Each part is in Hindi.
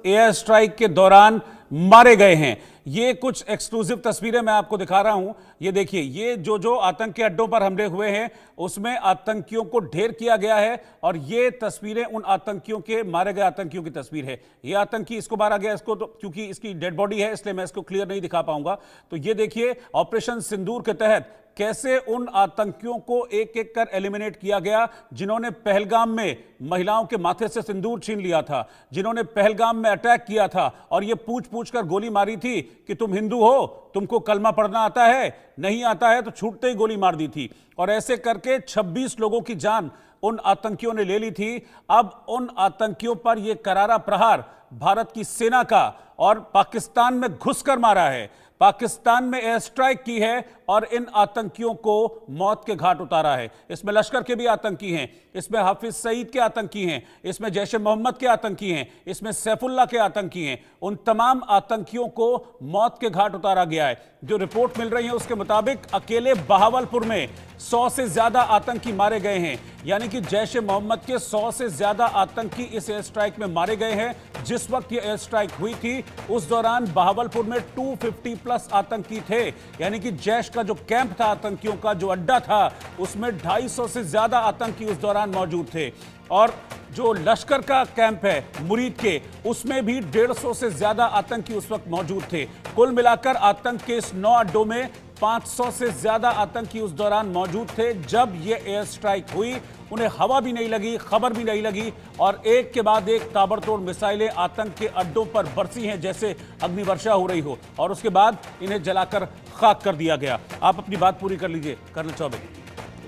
एयर स्ट्राइक के दौरान मारे गए हैं। ये कुछ एक्सक्लूसिव तस्वीरें मैं आपको दिखा रहा हूं। ये देखिए, ये जो आतंकी अड्डों पर हमले हुए हैं उसमें आतंकियों को ढेर किया गया है और ये तस्वीरें उन आतंकियों के, मारे गए आतंकियों की तस्वीर है। ये आतंकी इसको मारा गया, इसको तो क्योंकि इसकी डेड बॉडी है इसलिए मैं इसको क्लियर नहीं दिखा पाऊंगा। तो ये देखिए ऑपरेशन सिंदूर के तहत कैसे उन आतंकियों को एक एक कर एलिमिनेट किया गया जिन्होंने पहलगाम में महिलाओं के माथे से सिंदूर छीन लिया था, जिन्होंने पहलगाम में अटैक किया था और ये पूछ पूछ कर गोली मारी थी कि तुम हिंदू हो, तुमको कलमा पढ़ना आता है, नहीं आता है तो छूटते ही गोली मार दी थी। और ऐसे करके 26 लोगों की जान उन आतंकियों ने ले ली थी। अब उन आतंकियों पर यह करारा प्रहार भारत की सेना का और पाकिस्तान में घुसकर मारा है, पाकिस्तान में एयर स्ट्राइक की है और इन आतंकियों को मौत के घाट उतारा है। इसमें लश्कर के भी आतंकी हैं, इसमें हाफिज सईद के आतंकी हैं, इसमें जैश ए मोहम्मद के आतंकी हैं, इसमें सैफुल्ला के आतंकी हैं। उन तमाम आतंकियों को मौत के घाट उतारा गया है। जो रिपोर्ट मिल रही है उसके मुताबिक अकेले बहावलपुर में 100 से ज्यादा आतंकी मारे गए हैं, यानी कि जैश ए मोहम्मद के 100 से ज्यादा आतंकी इस एयर स्ट्राइक में मारे गए हैं। जिस वक्त यह एयर स्ट्राइक हुई थी उस दौरान बहावलपुर में 250 प्लस आतंकी थे, यानी कि जैश का जो कैंप था, आतंकियों का जो अड्डा था, उसमें 250 से ज्यादा आतंकी उस दौरान मौजूद थे। और जो लश्कर का कैंप है मुरीद के, उसमें भी 150 से ज्यादा आतंकी उस वक्त मौजूद थे। कुल मिलाकर आतंक के इस 9 अड्डों में 500 से ज्यादा आतंकी उस दौरान मौजूद थे जब यह एयर स्ट्राइक हुई। उन्हें हवा भी नहीं लगी, खबर भी नहीं लगी और एक के बाद एक ताबड़तोड़ मिसाइलें आतंक के अड्डों पर बरसी हैं जैसे अग्निवर्षा हो रही हो, और उसके बाद इन्हें जलाकर खाक कर दिया गया। आप अपनी बात पूरी कर लीजिए कर्नल चौबे।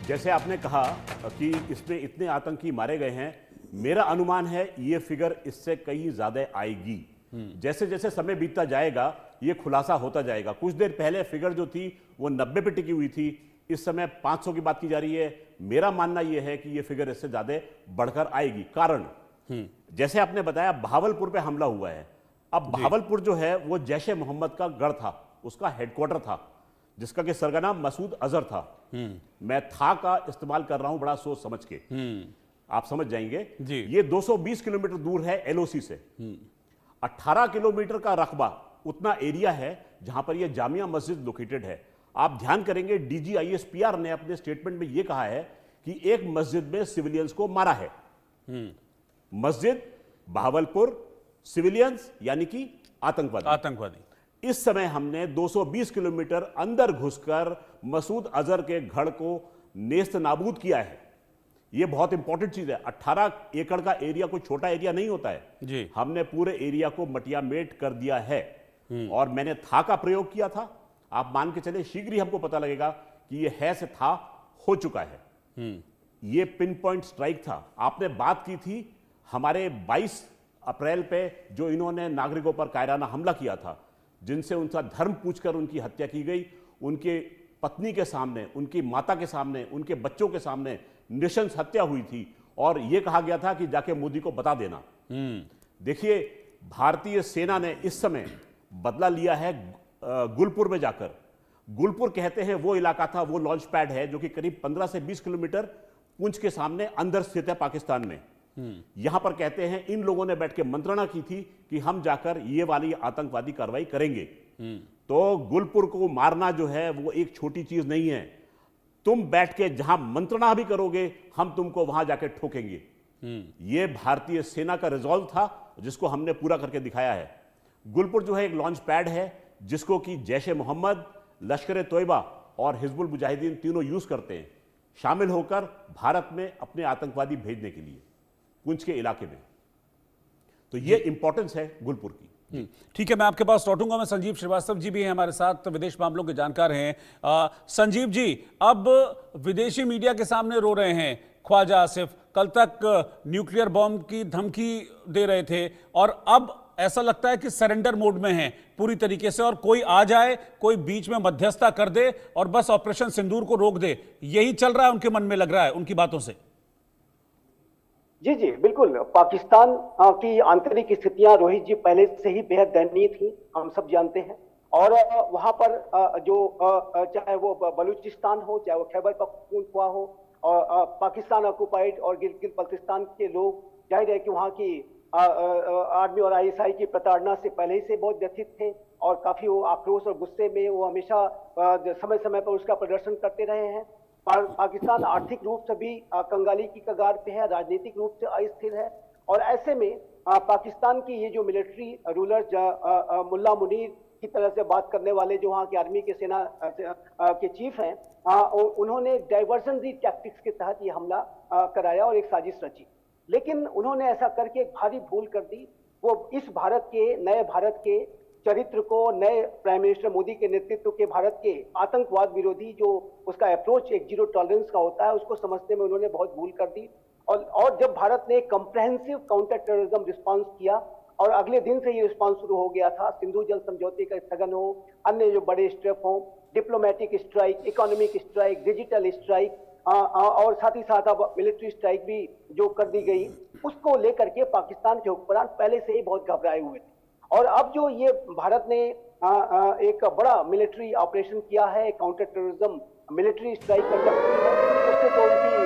जैसे आपने कहा कि इसमें इतने आतंकी मारे गए हैं, मेरा अनुमान है ये फिगर इससे कहीं ज्यादा आएगी। जैसे जैसे समय बीतता जाएगा ये खुलासा होता जाएगा। कुछ देर पहले फिगर जो थी वो 90 पे टिकी हुई थी, इस समय 500 की बात की जा रही है। मेरा मानना यह है कि यह फिगर इससे ज्यादा बढ़कर आएगी। कारण जैसे आपने बताया बहावलपुर पे हमला हुआ है। अब बहावलपुर जो है वो जैश ए मोहम्मद का गढ़ था, उसका हेडक्वार्टर था, जिसका कि सरगना मसूद अजहर था। मैं था का इस्तेमाल कर रहा हूं बड़ा सोच समझ के, आप समझ जाएंगे। ये 220 किलोमीटर दूर है एलओसी से। 18 किलोमीटर का रकबा उतना एरिया है जहां पर यह जामिया मस्जिद लोकेटेड है। आप ध्यान करेंगे डीजीआईएसपीआर ने अपने स्टेटमेंट में यह कहा है कि एक मस्जिद में सिविलियंस को मारा है। मस्जिद, बहावलपुर, सिविलियंस यानी कि आतंकवादी। इस समय हमने 220 किलोमीटर अंदर घुसकर मसूद अजहर के गढ़ को नेस्त नाबूद किया है। यह बहुत इंपॉर्टेंट चीज है। 18 एकड़ का एरिया कोई छोटा एरिया नहीं होता है जी। हमने पूरे एरिया को मटियामेट कर दिया है और मैंने था का प्रयोग किया था। आप मान के चले शीघ्र ही हमको पता लगेगा कि यह है से था हो चुका है। यह पिन पॉइंट स्ट्राइक था। आपने बात की थी हमारे 22 अप्रैल पे जो इन्होंने नागरिकों पर कायराना हमला किया था, जिनसे उनका धर्म पूछकर उनकी हत्या की गई, उनके पत्नी के सामने, उनकी माता के सामने, उनके बच्चों के सामने नृशंस हत्या हुई थी और यह कहा गया था कि जाके मोदी को बता देना। देखिए भारतीय सेना ने इस समय बदला लिया है गुलपुर में जाकर। गुलपुर कहते हैं वो इलाका था, वो लॉन्च पैड है जो कि करीब 15 से 20 किलोमीटर पुंछ के सामने अंदर स्थित है पाकिस्तान में। यहां पर कहते हैं इन लोगों ने बैठ के मंत्रणा की थी कि हम जाकर ये वाली आतंकवादी कार्रवाई करेंगे। तो गुलपुर को मारना जो है वो एक छोटी चीज नहीं है। तुम बैठ के जहां मंत्रणा भी करोगे हम तुमको वहां जाके ठोकेंगे। यह भारतीय सेना का रिजॉल्व था जिसको हमने पूरा करके दिखाया है। गुलपुर जो है एक लॉन्च पैड है जिसको कि जैश ए मोहम्मद, लश्कर ए तोयबा और हिजबुल मुजाहिदीन तीनों यूज करते हैं, शामिल होकर भारत में अपने आतंकवादी भेजने के लिए पुंछ के इलाके में। तो यह इंपॉर्टेंस है गुलपुर की। ठीक है, मैं आपके पास लौटूंगा। मैं संजीव श्रीवास्तव जी भी हैं हमारे साथ, विदेश मामलों के जानकार हैं। संजीव जी, अब विदेशी मीडिया के सामने रो रहे हैं ख्वाजा आसिफ। कल तक न्यूक्लियर बॉम्ब की धमकी दे रहे थे और अब ऐसा लगता है कि सरेंडर मोड में है पूरी तरीके से, और कोई आ जाए, कोई बीच में मध्यस्थता कर दे और बस ऑपरेशन सिंदूर को रोक दे। यही चल रहा है उनके मन में, लग रहा है उनकी बातों से। जी जी बिल्कुल। पाकिस्तान की आंतरिक स्थितियां रोहित जी पहले से ही बेहद दयनीय थी, हम सब जानते हैं। और वहां पर जो चाहे वो बलूचिस्तान हो, चाहे वो खैबर पख्तूनख्वा हो, और पाकिस्तान ऑक्युपाइड और गिलगित बल्तिस्तान के लोग, जाहिर है कि वहां की आर्मी और आईएसआई की प्रताड़ना से पहले ही से बहुत व्यथित थे और काफी वो आक्रोश और गुस्से में वो हमेशा समय समय पर उसका प्रदर्शन करते रहे हैं। पाकिस्तान आर्थिक रूप से भी कंगाली की कगार पे है, राजनीतिक रूप से अस्थिर है और ऐसे में पाकिस्तान की ये जो मिलिट्री रूलर मुल्ला मुनीर की तरह से बात करने वाले जो वहाँ के आर्मी के सेना के चीफ हैं, उन्होंने डाइवर्जनरी टैक्टिक्स के तहत ये हमला कराया और एक साजिश रची। लेकिन उन्होंने ऐसा करके एक भारी भूल कर दी। वो इस भारत के नए भारत के चरित्र को, नए प्राइम मिनिस्टर मोदी के नेतृत्व के भारत के आतंकवाद विरोधी जो उसका अप्रोच एक जीरो टॉलरेंस का होता है, उसको समझने में उन्होंने बहुत भूल कर दी। और जब भारत ने कंप्रेहेंसिव काउंटर टेररिज्म रिस्पांस किया और अगले दिन से ये रिस्पांस शुरू हो गया था, सिंधु जल समझौते का स्थगन हो, अन्य जो बड़े स्टेप हो, diplomatic strike, economic strike, digital strike और साथ ही साथ अब मिलिट्री स्ट्राइक भी जो कर दी गई, उसको लेकर के पाकिस्तान के हुक्मरान पहले से ही बहुत घबराए हुए थे। और अब जो ये भारत ने एक बड़ा मिलिट्री ऑपरेशन किया है, counter terrorism military strike conduct की है, उससे तो उनकी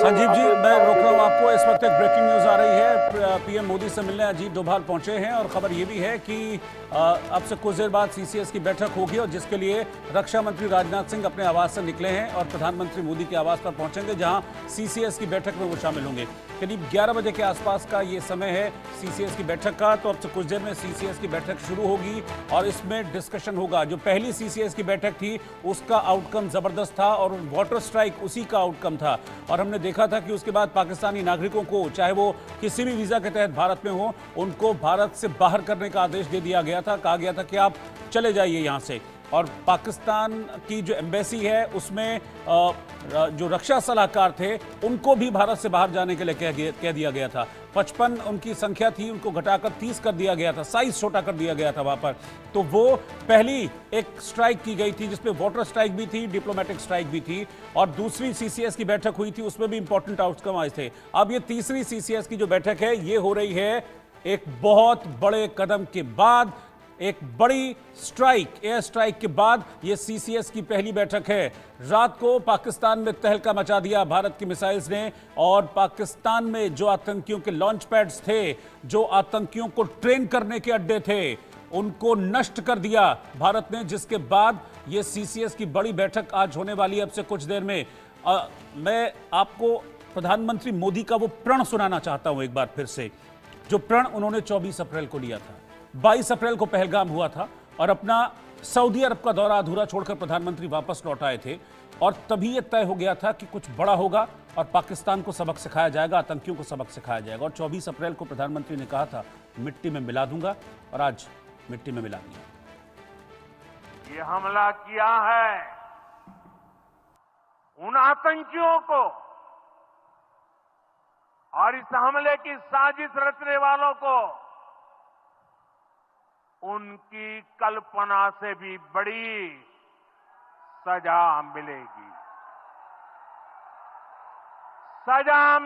संजीव जी, मैं रोक रहा हूं आपको। इस वक्त एक ब्रेकिंग न्यूज आ रही है। पीएम मोदी से मिलने अजीत डोभाल पहुंचे हैं और खबर यह भी है कि अब से कुछ देर बाद सीसीएस की बैठक होगी और जिसके लिए रक्षा मंत्री राजनाथ सिंह अपने आवास से निकले हैं और प्रधानमंत्री मोदी के आवास पर पहुंचेंगे, जहां सीसीएस की बैठक में वो शामिल होंगे। करीब 11 बजे के आसपास का ये समय है सीसीएस की बैठक का। तो अब से कुछ देर में सीसीएस की बैठक शुरू होगी और इसमें डिस्कशन होगा। जो पहली सीसीएस की बैठक थी उसका आउटकम जबरदस्त था और वाटर स्ट्राइक उसी का आउटकम था। और हमने देखा था कि उसके बाद पाकिस्तानी नागरिकों को, चाहे वो किसी भी वीजा के तहत भारत में हो, उनको भारत से बाहर करने का आदेश दे दिया गया था। कहा गया था कि आप चले जाइए यहाँ से। और पाकिस्तान की जो एम्बेसी है उसमें जो रक्षा सलाहकार थे उनको भी भारत से बाहर जाने के लिए कह दिया गया था। 55 उनकी संख्या थी, उनको घटाकर 30 कर दिया गया था, साइज छोटा कर दिया गया था वहां पर। तो वो पहली एक स्ट्राइक की गई थी जिसमें वाटर स्ट्राइक भी थी, डिप्लोमेटिक स्ट्राइक भी थी। और दूसरी सीसीएस की बैठक हुई थी, उसमें भी इंपॉर्टेंट आउटकम आए थे। अब ये तीसरी सीसीएस की जो बैठक है ये हो रही है एक बहुत बड़े कदम के बाद, एक बड़ी स्ट्राइक, एयर स्ट्राइक के बाद ये सीसीएस की पहली बैठक है। रात को पाकिस्तान में तहलका मचा दिया भारत की मिसाइल्स ने और पाकिस्तान में जो आतंकियों के लॉन्च पैड्स थे, जो आतंकियों को ट्रेन करने के अड्डे थे, उनको नष्ट कर दिया भारत ने। जिसके बाद ये सीसीएस की बड़ी बैठक आज होने वाली है अब से कुछ देर में। मैं आपको प्रधानमंत्री मोदी का वो प्रण सुनाना चाहता हूं एक बार फिर से, जो प्रण उन्होंने 24 अप्रैल को लिया था। 22 अप्रैल को पहलगाम हुआ था और अपना सऊदी अरब का दौरा अधूरा छोड़कर प्रधानमंत्री वापस लौट आए थे और तभी यह तय हो गया था कि कुछ बड़ा होगा और पाकिस्तान को सबक सिखाया जाएगा, आतंकियों को सबक सिखाया जाएगा। और 24 अप्रैल को प्रधानमंत्री ने कहा था मिट्टी में मिला दूंगा और आज मिट्टी में मिला दिया। ये हमला किया है उन आतंकियों को और इस हमले की साजिश रचने वालों को उनकी कल्पना से भी बड़ी सजा मिलेगी। सजा